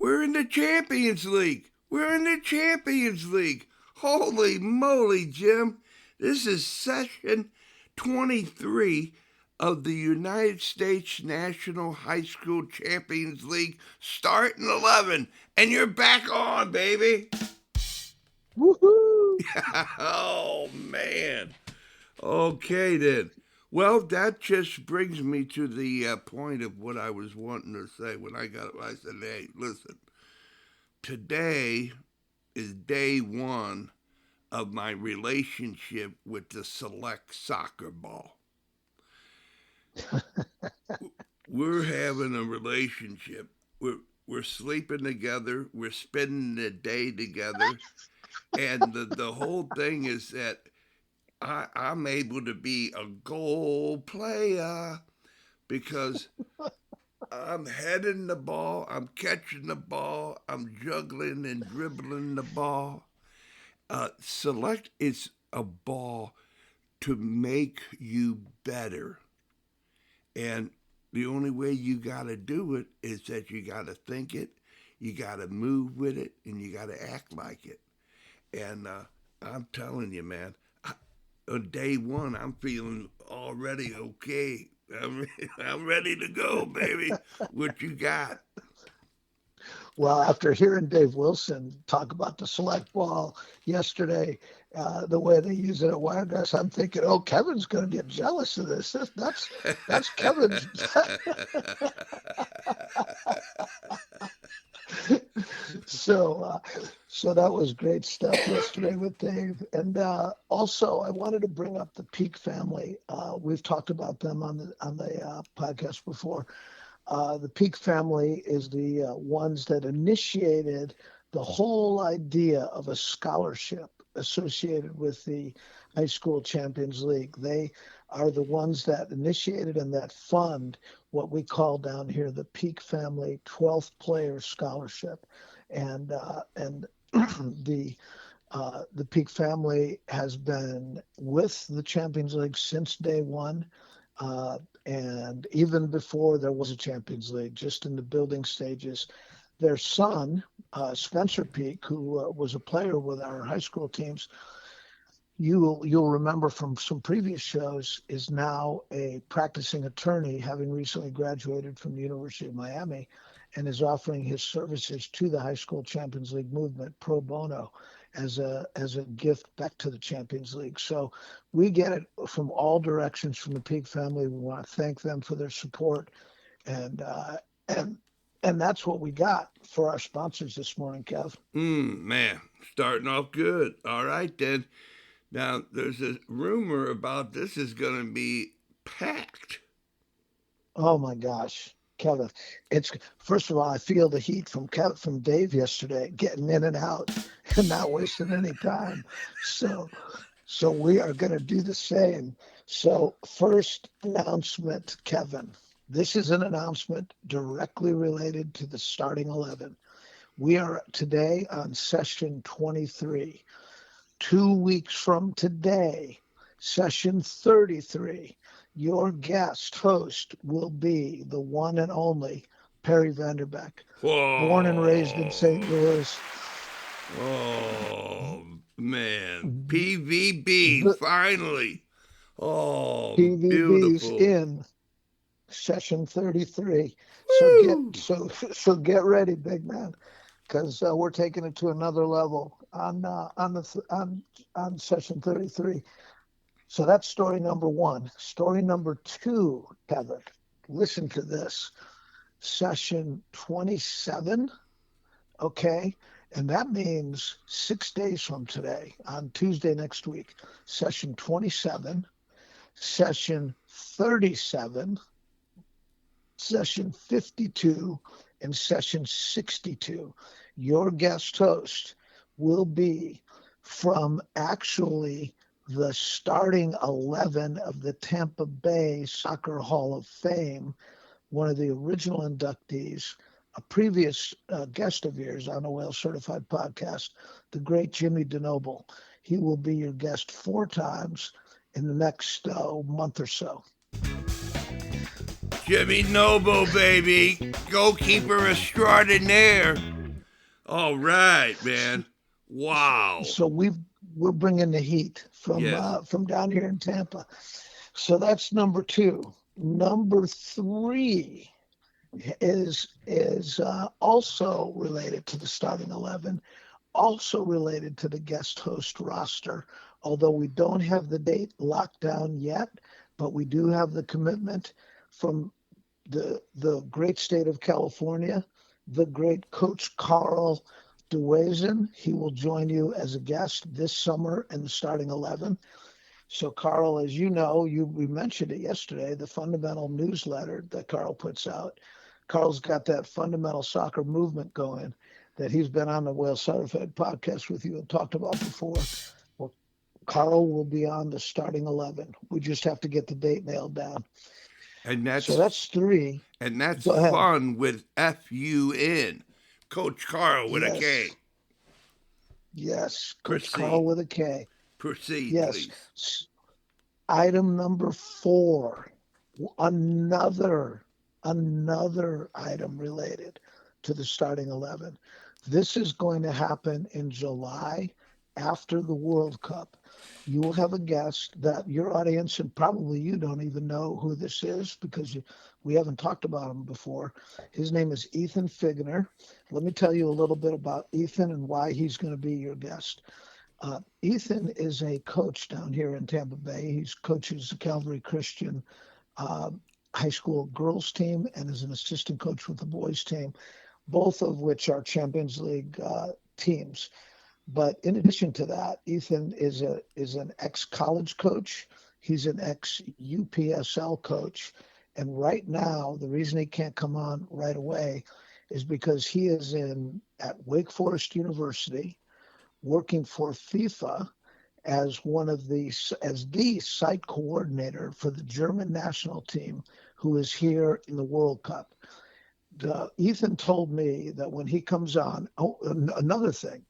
We're in the Champions League. We're in the Champions League. Holy moly, Jim. This is session 23 of the United States National High School Champions League starting 11. And you're back on, baby. Woohoo! Oh, man. Okay, then. Well, that just brings me to the point of what I was wanting to say when I said, hey, listen, today is day one of my relationship with the select soccer ball. We're having a relationship. We're sleeping together. We're spending the day together. And the whole thing is that I'm able to be a goal player because I'm heading the ball, I'm catching the ball, I'm juggling and dribbling the ball. Select is a ball to make you better. And the only way you got to do it is that you got to think it, you got to move with it, and you got to act like it. And I'm telling you, man, on day one, I'm feeling already okay. I'm ready to go, baby. What you got? Well, after hearing Dave Wilson talk about the select ball yesterday, the way they use it at Wiregrass, I'm thinking, oh, Kevin's going to get jealous of this. That's Kevin's. So that was great stuff yesterday with Dave. And also, I wanted to bring up the Peak family. We've talked about them on the podcast before. The Peak family is the ones that initiated the whole idea of a scholarship associated with the High School Champions League. They are the ones that initiated and that fund what we call down here the Peak Family 12th Player Scholarship. And the Peak family has been with the Champions League since day one. And even before there was a Champions League, just in the building stages, their son, Spencer Peak, who was a player with our high school teams, you'll remember from some previous shows, is now a practicing attorney, having recently graduated from the University of Miami, and is offering his services to the High School Champions League movement pro bono as a gift back to the Champions League. So we get it from all directions from the Peak family. We want to thank them for their support, and that's what we got for our sponsors this morning, Kev. Man, starting off good. All right, then. Now, there's a rumor about this is going to be packed. Oh, my gosh, Kevin. It's first of all, I feel the heat from Dave yesterday, getting in and out and not wasting any time. So we are going to do the same. So first announcement, Kevin. This is an announcement directly related to the starting 11. We are today on session 23. 2 weeks from today, session 33, your guest host will be the one and only Perry Vanderbeck. Whoa. Born and raised in St. Louis. Oh, man. PVB, finally. Oh, PVB's beautiful. In session 33. So get ready, big man, because we're taking it to another level on session 33. So that's story number one. Story number two, Kevin, listen to this. Session 27, okay? And that means 6 days from today, on Tuesday next week. Session 27, session 37, session 52, and session 62. Your guest host will be from actually the starting 11 of the Tampa Bay Soccer Hall of Fame, one of the original inductees, a previous guest of yours on the Whale Certified podcast, the great Jimmy DiNobile. He will be your guest 4 times in the next month or so. Jimmy Noble, baby. Goalkeeper extraordinaire. All right, man. Wow. So we're bringing the heat Yes. from down here in Tampa. So that's number two. Number three is also related to the starting 11, also related to the guest host roster. Although we don't have the date locked down yet, but we do have the commitment from the great state of California, the great Coach Karl. He will join you as a guest this summer in the starting 11. So, Karl, as you know, we mentioned it yesterday, the fundamental newsletter that Karl puts out. Karl's got that fundamental soccer movement going that he's been on the Whale Sutterfed podcast with you and talked about before. Well, Karl will be on the starting 11. We just have to get the date nailed down. And So that's that's three. that's Go ahead. fun with FUN. Coach Karl with a Yes. K. Yes. Coach Proceed. Karl with a K. Proceed, Yes. please. Item number four, another item related to the starting 11. This is going to happen in July after the World Cup. You will have a guest that your audience, and probably you don't even know who this is because we haven't talked about him before. His name is Ethan Figgener. Let me tell you a little bit about Ethan and why he's going to be your guest. Ethan is a coach down here in Tampa Bay. He coaches the Calvary Christian uh, high school girls team and is an assistant coach with the boys team, both of which are Champions League teams. But in addition to that, Ethan is an ex-college coach. He's an ex-UPSL coach. And right now, the reason he can't come on right away is because he is at Wake Forest University working for FIFA as the site coordinator for the German national team who is here in the World Cup. Ethan told me that when he comes on, another thing,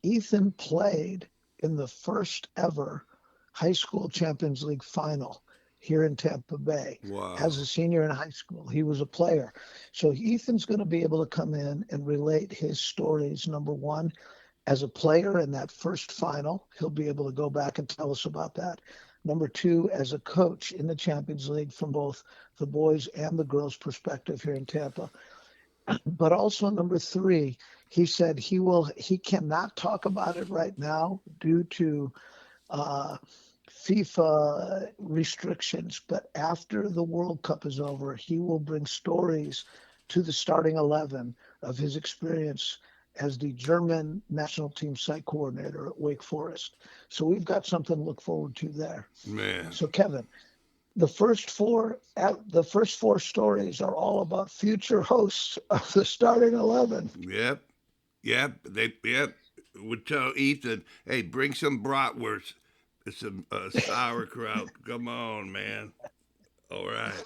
Ethan played in the first ever high school Champions League final here in Tampa Bay. Wow. As a senior in high school, he was a player. So Ethan's going to be able to come in and relate his stories. Number one, as a player in that first final, he'll be able to go back and tell us about that. Number two, as a coach in the Champions League from both the boys and the girls' perspective here in Tampa. But also number three, he said he cannot talk about it right now due to FIFA restrictions. But after the World Cup is over, he will bring stories to the starting 11 of his experience as the German national team site coordinator at Wake Forest. So we've got something to look forward to there. Man. So Kevin, the first four stories are all about future hosts of the starting 11. Yep. Would tell Ethan, hey, bring some bratwurst, some sauerkraut. Come on, man. All right.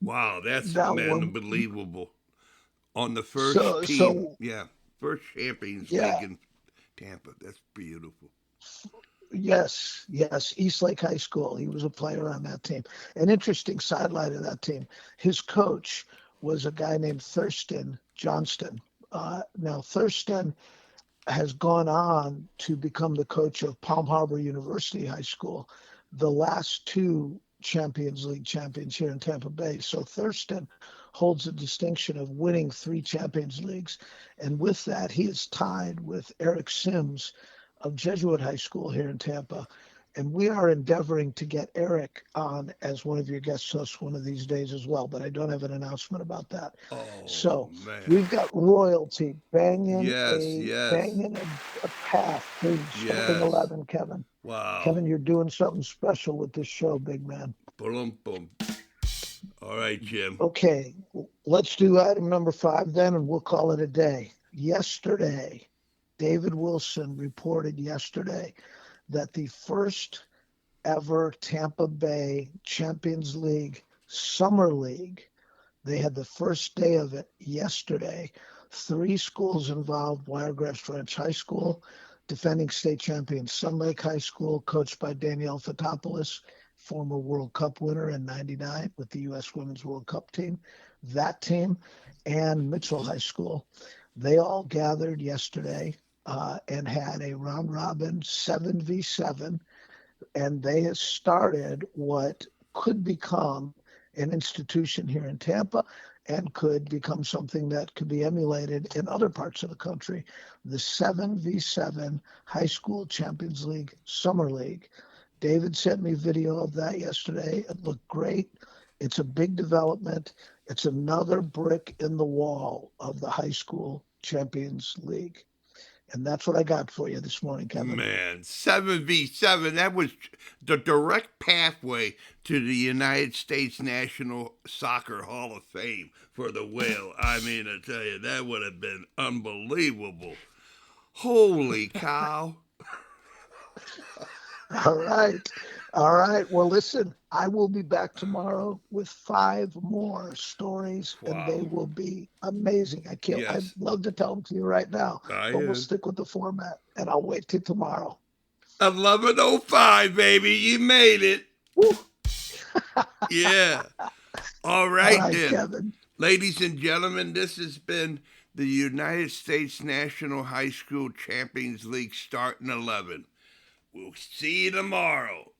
Wow, that's Now, unbelievable. On the first team, first Champions League in Tampa. That's beautiful. Yes, East Lake High School. He was a player on that team. An interesting sidelight of that team. His coach was a guy named Thurston Johnston. Now, Thurston has gone on to become the coach of Palm Harbor University High School, the last two Champions League champions here in Tampa Bay. So Thurston holds the distinction of winning 3 Champions Leagues. And with that, he is tied with Eric Sims of Jesuit High School here in Tampa. And we are endeavoring to get Eric on as one of your guest hosts one of these days as well, but I don't have an announcement about that. Oh, so man. We've got royalty banging Yes. a path through starting 11, Kevin. Wow. Kevin, you're doing something special with this show, big man. Boom, boom. All right, Jim. Okay, let's do item number 5 then, and we'll call it a day. Yesterday, David Wilson reported yesterday that the first ever Tampa Bay Champions League Summer League, they had the first day of it yesterday. 3 schools involved: Wiregrass Ranch High School, defending state champion Sun Lake High School, coached by Danielle Fotopoulos, former World Cup winner in '99 with the U.S. Women's World Cup team, that team, and Mitchell High School. They all gathered yesterday and had a round robin 7v7, and they have started what could become an institution here in Tampa and could become something that could be emulated in other parts of the country. The 7v7 High School Champions League Summer League. David sent me video of that yesterday. It looked great. It's a big development. It's another brick in the wall of the High School Champions League. And that's what I got for you this morning, Kevin. Man, 7v7, that was the direct pathway to the United States National Soccer Hall of Fame for the Whale. I mean, I tell you, that would have been unbelievable. Holy cow. All right. All right. Well, listen, I will be back tomorrow with 5 more stories, and they will be amazing. I can't. Yes. I'd love to tell them to you right now, but we'll stick with the format, and I'll wait till tomorrow. 11:05, baby. You made it. Yeah. All right, then. Kevin. Ladies and gentlemen, this has been the United States National High School Champions League starting 11. We'll see you tomorrow.